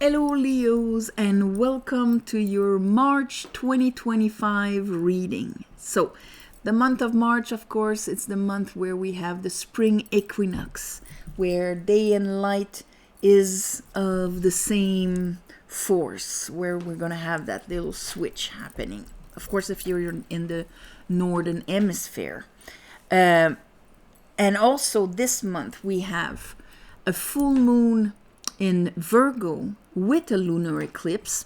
Hello Leos and welcome to your March 2025 reading. So the month of March, of course, it's the month where we have the spring equinox, where day and light is of the same force, where we're going to have that little switch happening. Of course, if you're in the northern hemisphere. And also this month we have a full moon in Virgo with a lunar eclipse,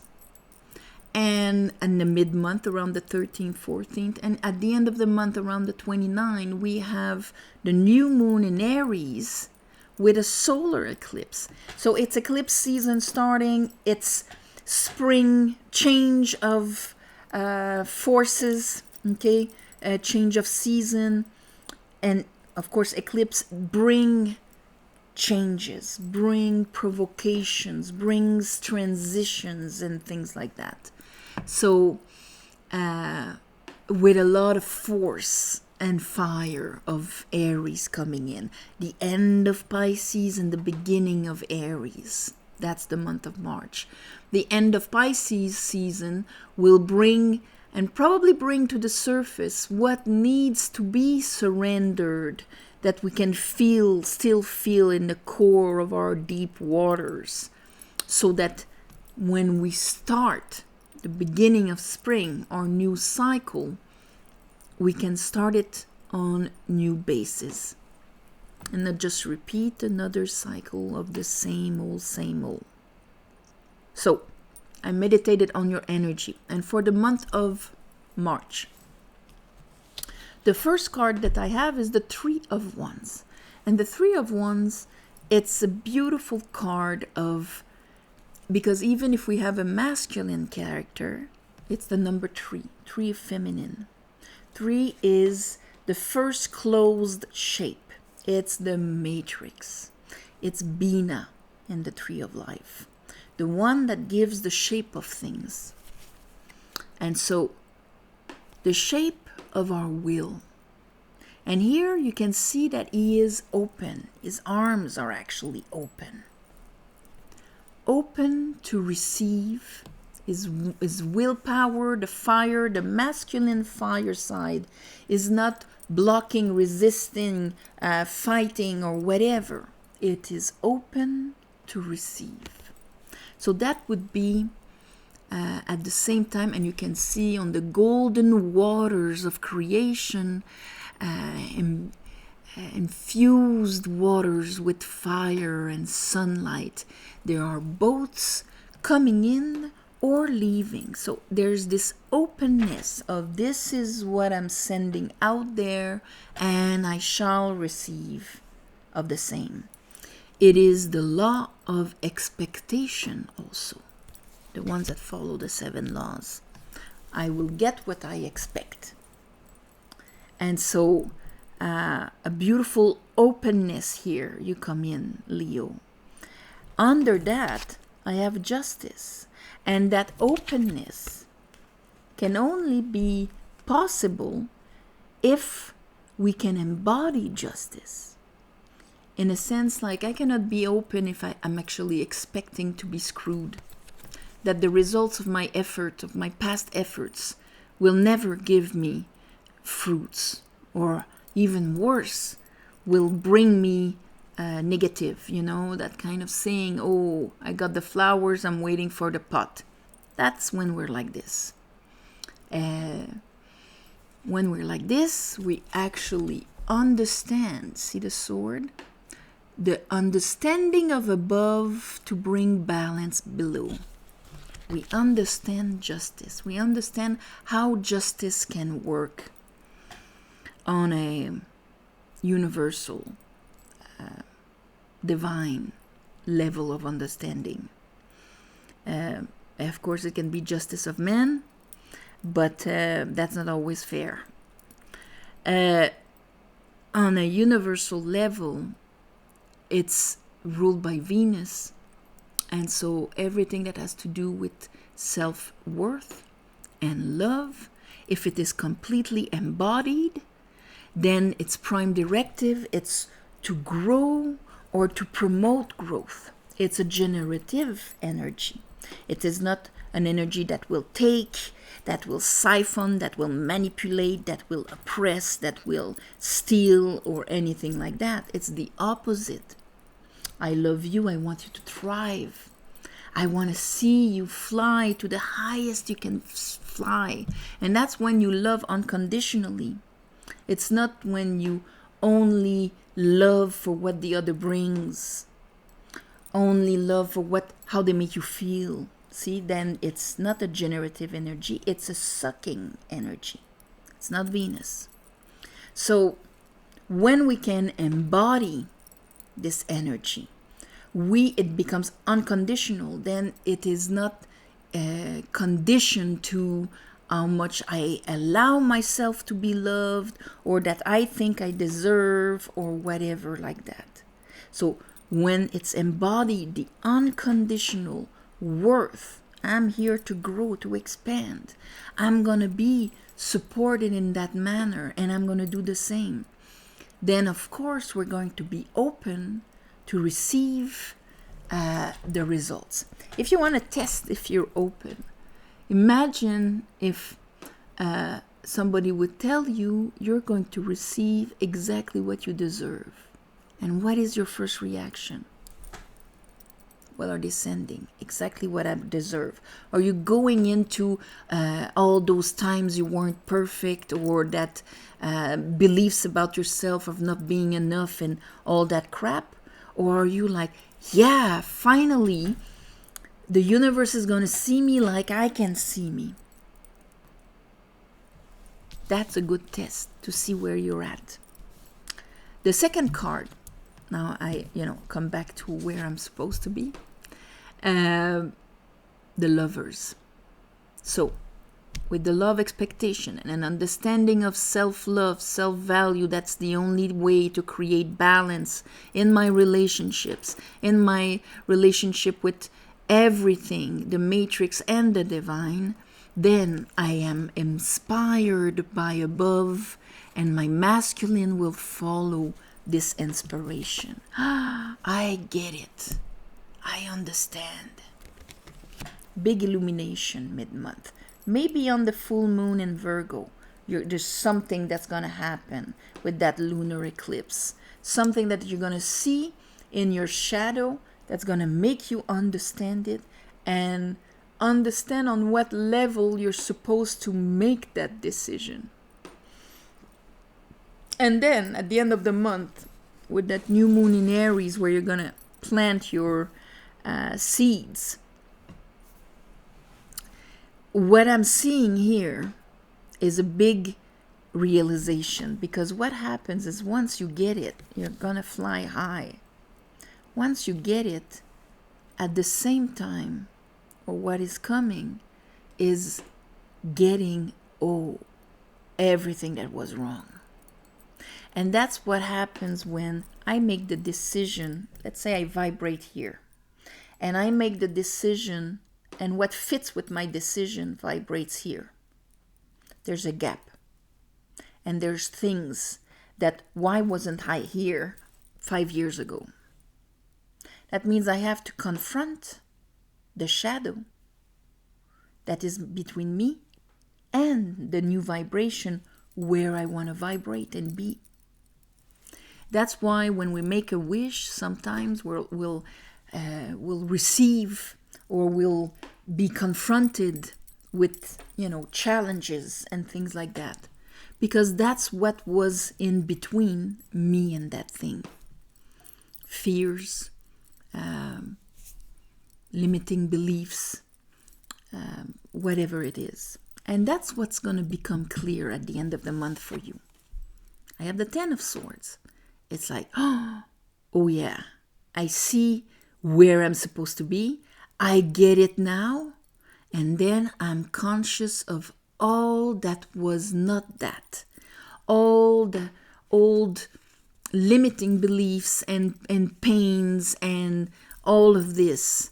and in the mid-month around the 13th, 14th, and at the end of the month around the 29th, we have the new moon in Aries with a solar eclipse. So it's eclipse season starting, it's spring, change of forces, okay, a change of season, and of course eclipse bring changes, bring provocations, brings transitions and things like that. So with a lot of force and fire of Aries coming in, the end of Pisces and the beginning of Aries. That's the month of March. The end of Pisces season will bring and probably bring to the surface what needs to be surrendered, that we can still feel in the core of our deep waters, so that when we start the beginning of spring, our new cycle, we can start it on new bases and not just repeat another cycle of the same old. So I meditated on your energy, and for the month of March, the first card that I have is the Three of Wands. And the Three of Wands, it's a beautiful card because even if we have a masculine character, it's the number 3, 3 feminine. 3 is the first closed shape. It's the matrix. It's Bina in the Tree of Life, the one that gives the shape of things. And so the shape of our will. And here you can see that he is open. His arms are actually open. Open to receive. His willpower, the fire, the masculine fire side is not blocking, resisting, fighting or whatever. It is open to receive. So that would be at the same time, and you can see on the golden waters of creation, infused waters with fire and sunlight. There are boats coming in or leaving. So there's this openness of this is what I'm sending out there, and I shall receive of the same. It is the law of expectation also. The ones that follow the 7 laws. I will get what I expect. And so a beautiful openness here. You come in, Leo. Under that, I have justice. And that openness can only be possible if we can embody justice. In a sense, like I cannot be open if I'm actually expecting to be screwed. That the results of my effort, of my past efforts, will never give me fruits, or even worse, will bring me negative, that kind of saying, oh, I got the flowers, I'm waiting for the pot. That's when we're like this. When we're like this, we actually understand, see the sword? The understanding of above to bring balance below. We understand justice. We understand how justice can work on a universal, divine level of understanding. Of course, it can be justice of men, but that's not always fair. On a universal level, it's ruled by Venus. And so everything that has to do with self-worth and love, if it is completely embodied, then its prime directive, it's to grow or to promote growth. it's a generative energy. It is not an energy that will take, that will siphon, that will manipulate, that will oppress, that will steal, or anything like that. It's the opposite. I love you. I want you to thrive. I want to see you fly to the highest you can fly. And that's when you love unconditionally. It's not when you only love for what the other brings, only love for how they make you feel. See, then it's not a generative energy, it's a sucking energy. It's not Venus. So when we can embody this energy, it becomes unconditional. Then it is not conditioned to how much I allow myself to be loved, or that I think I deserve, or whatever like that. So when it's embodied, the unconditional worth, I'm here to grow, to expand. I'm going to be supported in that manner, and I'm going to do the same. Then, of course, we're going to be open to receive the results. If you want to test if you're open, imagine if somebody would tell you you're going to receive exactly what you deserve. And what is your first reaction? What are they sending? Exactly what I deserve. Are you going into all those times you weren't perfect, or that beliefs about yourself of not being enough and all that crap? Or are you like, yeah, finally, the universe is going to see me like I can see me? That's a good test to see where you're at. The second card, now I come back to where I'm supposed to be. The Lovers. So with the love expectation and an understanding of self-love, self-value, that's the only way to create balance in my relationships, in my relationship with everything, the matrix and the divine, then I am inspired by above, and my masculine will follow this inspiration. I get it. I understand. Big illumination mid-month. Maybe on the full moon in Virgo, there's something that's going to happen with that lunar eclipse. Something that you're going to see in your shadow that's going to make you understand it, and understand on what level you're supposed to make that decision. And then at the end of the month, with that new moon in Aries, where you're going to plant your seeds, what I'm seeing here is a big realization, because what happens is once you get it, you're gonna fly high. Once you get it, at the same time, or what is coming is getting everything that was wrong. And that's what happens when I make the decision. Let's say I vibrate here, and I make the decision, and what fits with my decision vibrates here. There's a gap. And there's things that, why wasn't I here 5 years ago? That means I have to confront the shadow that is between me and the new vibration where I want to vibrate and be. That's why when we make a wish, sometimes we'll receive, or we'll be confronted with, challenges and things like that. Because that's what was in between me and that thing. Fears, limiting beliefs, whatever it is. And that's what's going to become clear at the end of the month for you. I have the 10 of Swords. It's like, oh yeah, I see where I'm supposed to be. I get it now. And then I'm conscious of all that was not that. All the old limiting beliefs and pains and all of this.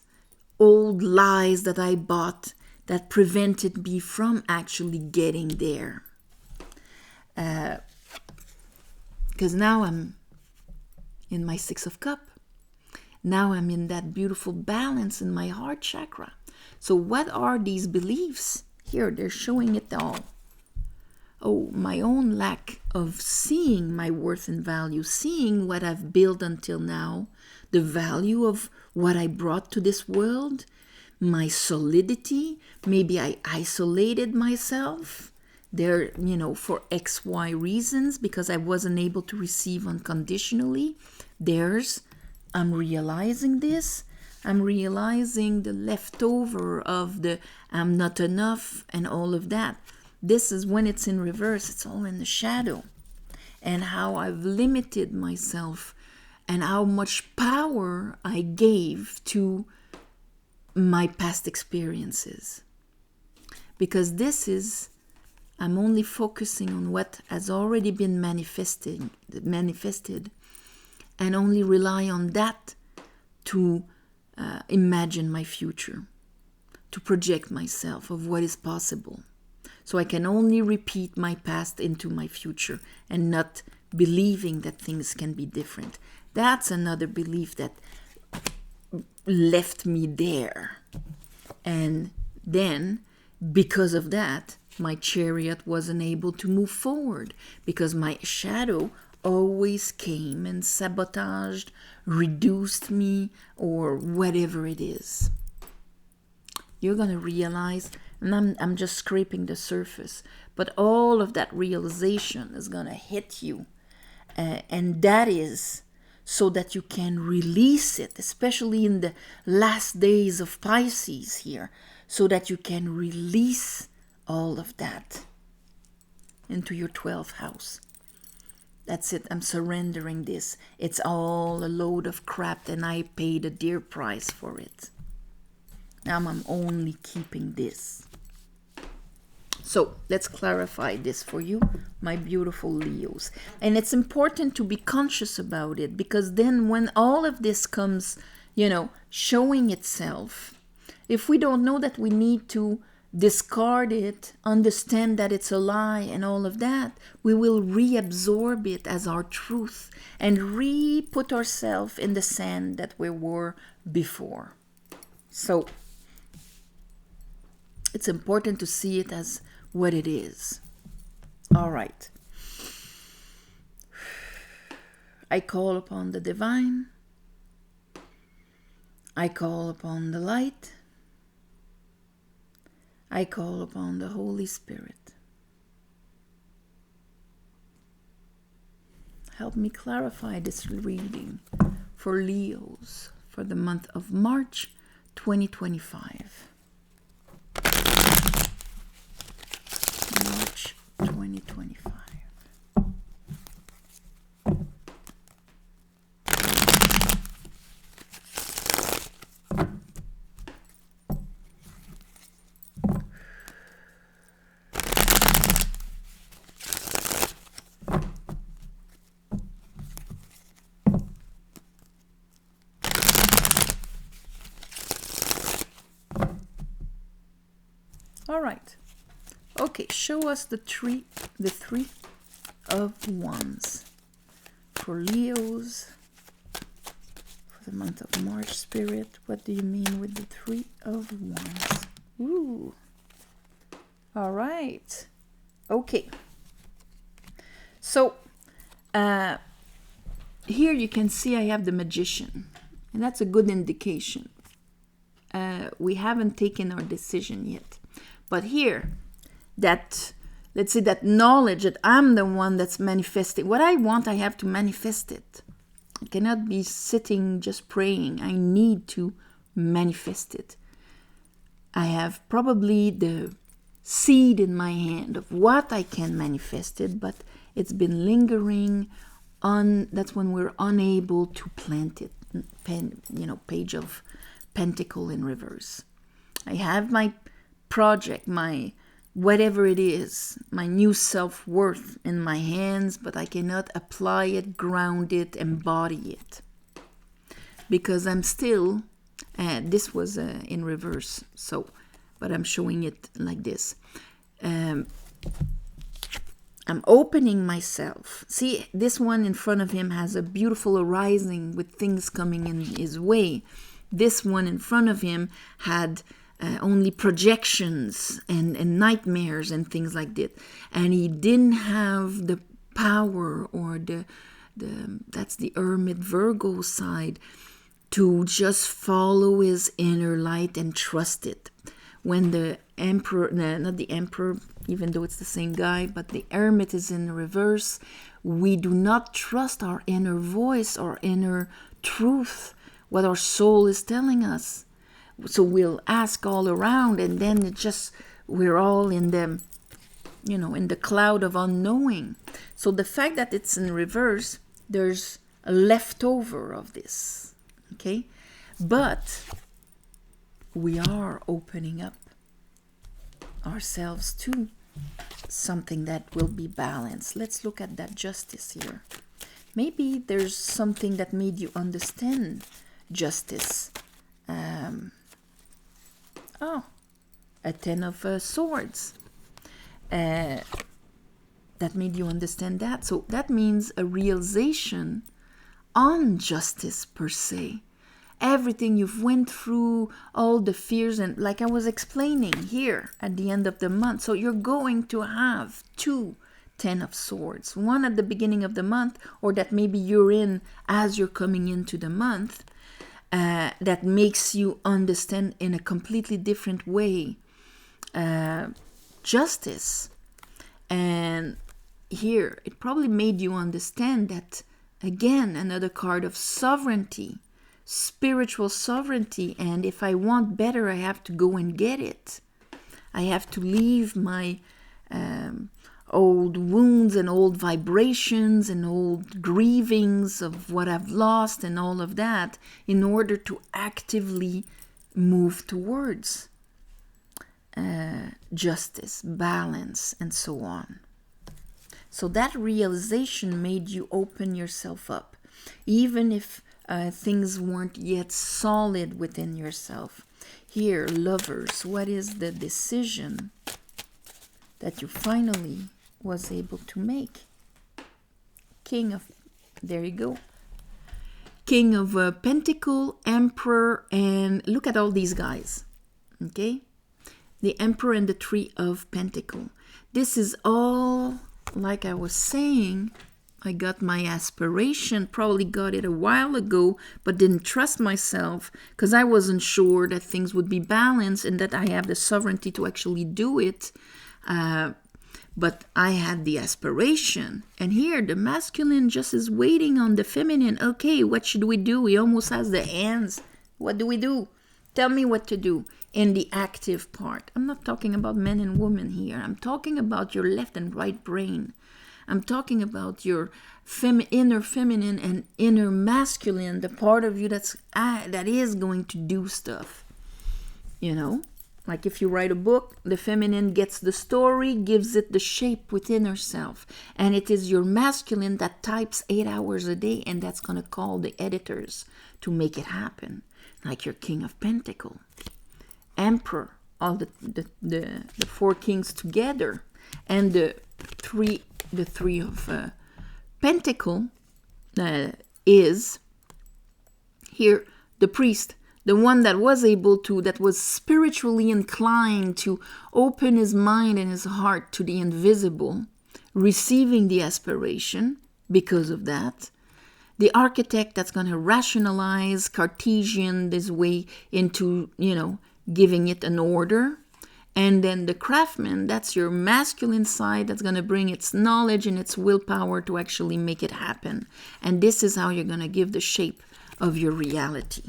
Old lies that I bought that prevented me from actually getting there. Because now I'm in my 6 of Cups. Now I'm in that beautiful balance in my heart chakra. So what are these beliefs? Here, they're showing it all. Oh, my own lack of seeing my worth and value, seeing what I've built until now, the value of what I brought to this world, my solidity. Maybe I isolated myself there, for XY reasons because I wasn't able to receive unconditionally. I'm realizing this. I'm realizing the leftover of the I'm not enough and all of that. This is when it's in reverse. It's all in the shadow. And how I've limited myself and how much power I gave to my past experiences. Because I'm only focusing on what has already been manifested, and only rely on that to imagine my future, to project myself of what is possible. So I can only repeat my past into my future and not believing that things can be different. That's another belief that left me there. And then, because of that, my chariot wasn't able to move forward because my shadow always came and sabotaged, reduced me, or whatever it is. You're going to realize, and I'm just scraping the surface, but all of that realization is going to hit you. And that is so that you can release it, especially in the last days of Pisces here, so that you can release all of that into your 12th house. That's it. I'm surrendering this. It's all a load of crap and I paid a dear price for it. Now I'm only keeping this. So let's clarify this for you, my beautiful Leos. And it's important to be conscious about it because then when all of this comes, showing itself, if we don't know that we need to discard it, understand that it's a lie and all of that, we will reabsorb it as our truth and re-put ourselves in the sand that we were before. So it's important to see it as what it is. All right. I call upon the divine. I call upon the light. I call upon the Holy Spirit. Help me clarify this reading for Leos for the month of March 2025. March 2025. All right. Okay, show us the three of wands for Leos for the month of March. Spirit, what do you mean with the 3 of wands? Ooh. All right. Okay. So here you can see I have the Magician, and that's a good indication. We haven't taken our decision yet. But here, let's say that knowledge that I'm the one that's manifesting. What I want, I have to manifest it. I cannot be sitting just praying. I need to manifest it. I have probably the seed in my hand of what I can manifest it, but it's been lingering on. That's when we're unable to plant it. Page of Pentacle in reverse. I have my project, my whatever it is, my new self-worth in my hands, but I cannot apply it, ground it, embody it. Because I'm still, this was in reverse, so, but I'm showing it like this. I'm opening myself. See, this one in front of him has a beautiful horizon with things coming in his way. This one in front of him had only projections and nightmares and things like that. And he didn't have the power or the that's the Hermit Virgo side, to just follow his inner light and trust it. When the Emperor, not the Emperor, even though it's the same guy, but the Hermit is in reverse, we do not trust our inner voice, our inner truth, what our soul is telling us. So we'll ask all around, and then we're all in the, in the cloud of unknowing. So the fact that it's in reverse, there's a leftover of this, okay? But we are opening up ourselves to something that will be balanced. Let's look at that justice here. Maybe there's something that made you understand justice. A 10 of Swords. That made you understand that. So that means a realization on justice per se. Everything you've went through, all the fears, and like I was explaining here at the end of the month. So you're going to have 2 10 of Swords. One at the beginning of the month, or that maybe you're in as you're coming into the month, that makes you understand in a completely different way justice. And here, it probably made you understand that, again, another card of sovereignty, spiritual sovereignty. And if I want better, I have to go and get it. I have to leave my old wounds and old vibrations and old grievings of what I've lost and all of that in order to actively move towards justice, balance, and so on. So that realization made you open yourself up, even if things weren't yet solid within yourself. Here, Lovers, what is the decision that you finally was able to make? There you go. King of Pentacle, Emperor, and look at all these guys, okay? The Emperor and the 3 of Pentacle. This is all, like I was saying, I got my aspiration, probably got it a while ago, but didn't trust myself because I wasn't sure that things would be balanced and that I have the sovereignty to actually do it. But I had the aspiration. And here, the masculine just is waiting on the feminine. Okay, what should we do? He almost has the hands. What do we do? Tell me what to do in the active part. I'm not talking about men and women here. I'm talking about your left and right brain. I'm talking about your inner feminine and inner masculine, the part of you that is going to do stuff. Like if you write a book, the feminine gets the story, gives it the shape within herself. And it is your masculine that types 8 hours a day, and that's going to call the editors to make it happen. Like your King of Pentacle, Emperor, all the 4 kings together, and the three of Pentacle is here the priest. The one that was spiritually inclined to open his mind and his heart to the invisible, receiving the aspiration because of that. The architect that's going to rationalize Cartesian this way into, giving it an order. And then the craftsman, that's your masculine side that's going to bring its knowledge and its willpower to actually make it happen. And this is how you're going to give the shape of your reality.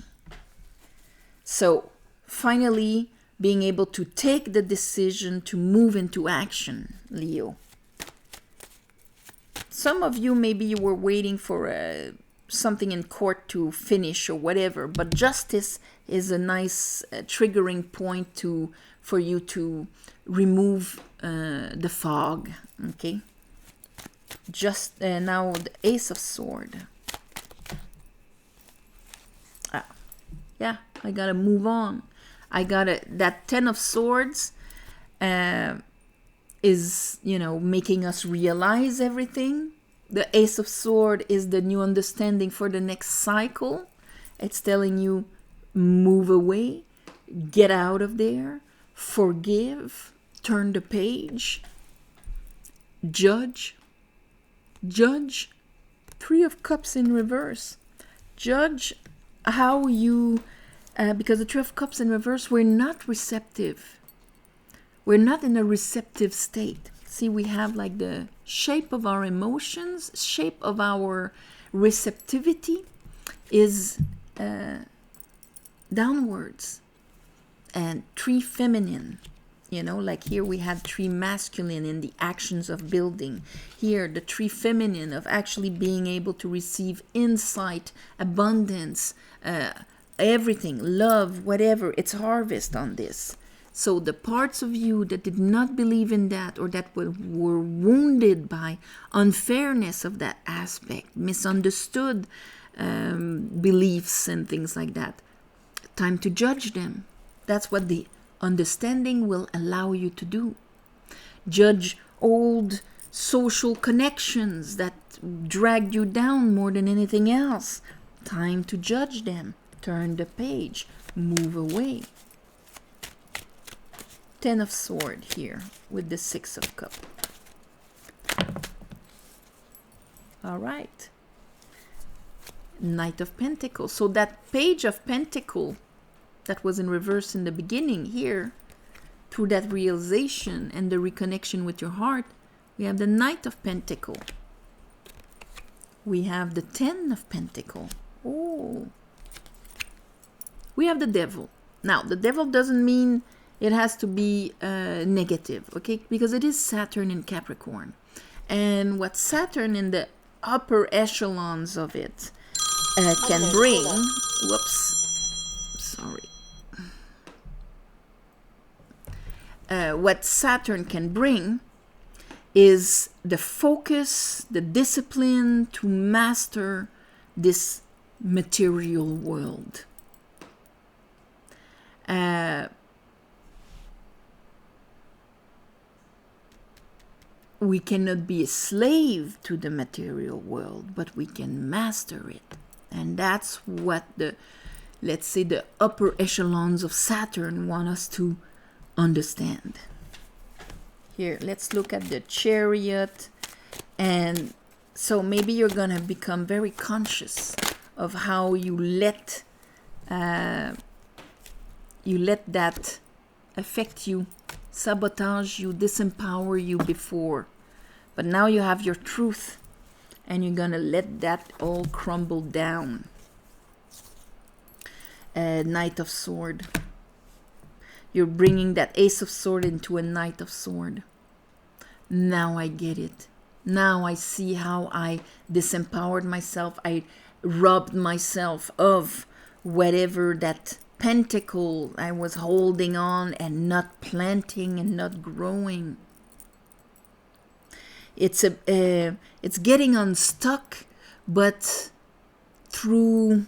So, finally, being able to take the decision to move into action, Leo. Some of you, maybe you were waiting for something in court to finish or whatever, but justice is a nice triggering point for you to remove the fog, okay? Just now, the Ace of Swords. Yeah, I gotta move on. That 10 of Swords is is, making us realize everything. The Ace of Swords is the new understanding for the next cycle. It's telling you, move away, get out of there, forgive, turn the page, judge. Three of Cups in reverse. Judge how you, because the Three of Cups in reverse, we're not receptive. We're not in a receptive state. See, we have like the shape of our emotions, shape of our receptivity is downwards. And 3 feminine, like here we had 3 masculine in the actions of building. Here, the 3 feminine of actually being able to receive insight, abundance, everything, love, whatever. It's harvest on this. So the parts of you that did not believe in that, or that were wounded by unfairness of that aspect, misunderstood beliefs and things like that, time to judge them. That's what the understanding will allow you to do. Judge old social connections that dragged you down more than anything else. Time to judge them. Turn the page. Move away. 10 of Swords here with the 6 of Cups. All right. Knight of Pentacles. So that Page of Pentacles that was in reverse in the beginning here, through that realization and the reconnection with your heart, we have the Knight of Pentacles. We have the 10 of Pentacles. Oh. We have the Devil. Now, the Devil doesn't mean it has to be negative, okay? Because it is Saturn in Capricorn. And what Saturn in the upper echelons of it can bring... Whoops. Sorry. What Saturn can bring is the focus, the discipline to master this material world. We cannot be a slave to the material world, but we can master it. And that's what the, let's say, the upper echelons of Saturn want us to understand. Here, let's look at the Chariot. And so maybe you're going to become very conscious of how you let that affect you, sabotage you, disempower you before. But now you have your truth, and you're going to let that all crumble down. Knight of Swords. You're bringing that Ace of Swords into a Knight of Swords. Now I get it. Now I see how I disempowered myself. I robbed myself of whatever that pentacle I was holding on and not planting and not growing. It's getting unstuck, but through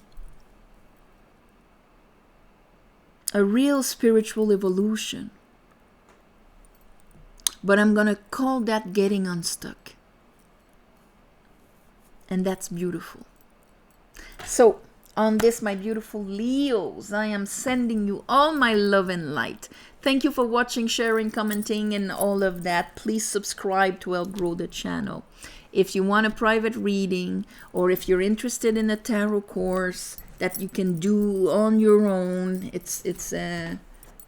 a real spiritual evolution. But I'm going to call that getting unstuck. And that's beautiful. So, on this, my beautiful Leos, I am sending you all my love and light. Thank you for watching, sharing, commenting, and all of that. Please subscribe to help grow the channel. If you want a private reading, or if you're interested in a tarot course that you can do on your own, it's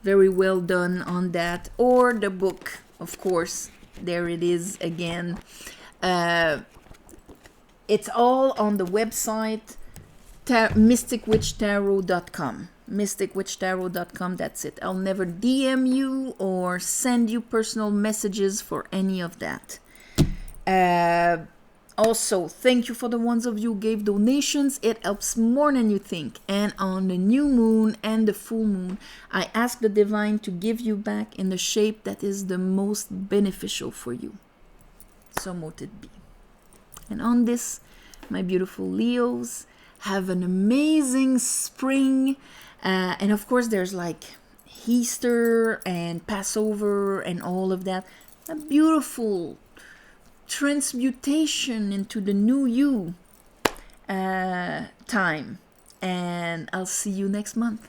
very well done on that. Or the book, of course, there it is again. It's all on the website, mysticwitchtarot.com. mysticwitchtarot.com, that's it. I'll never DM you or send you personal messages for any of that. Also, thank you for the ones of you who gave donations. It helps more than you think. And on the new moon and the full moon, I ask the divine to give you back in the shape that is the most beneficial for you. So mote it be. And on this, my beautiful Leos, have an amazing spring. And of course, there's like Easter and Passover and all of that. a beautiful transmutation into the new you time. And I'll see you next month.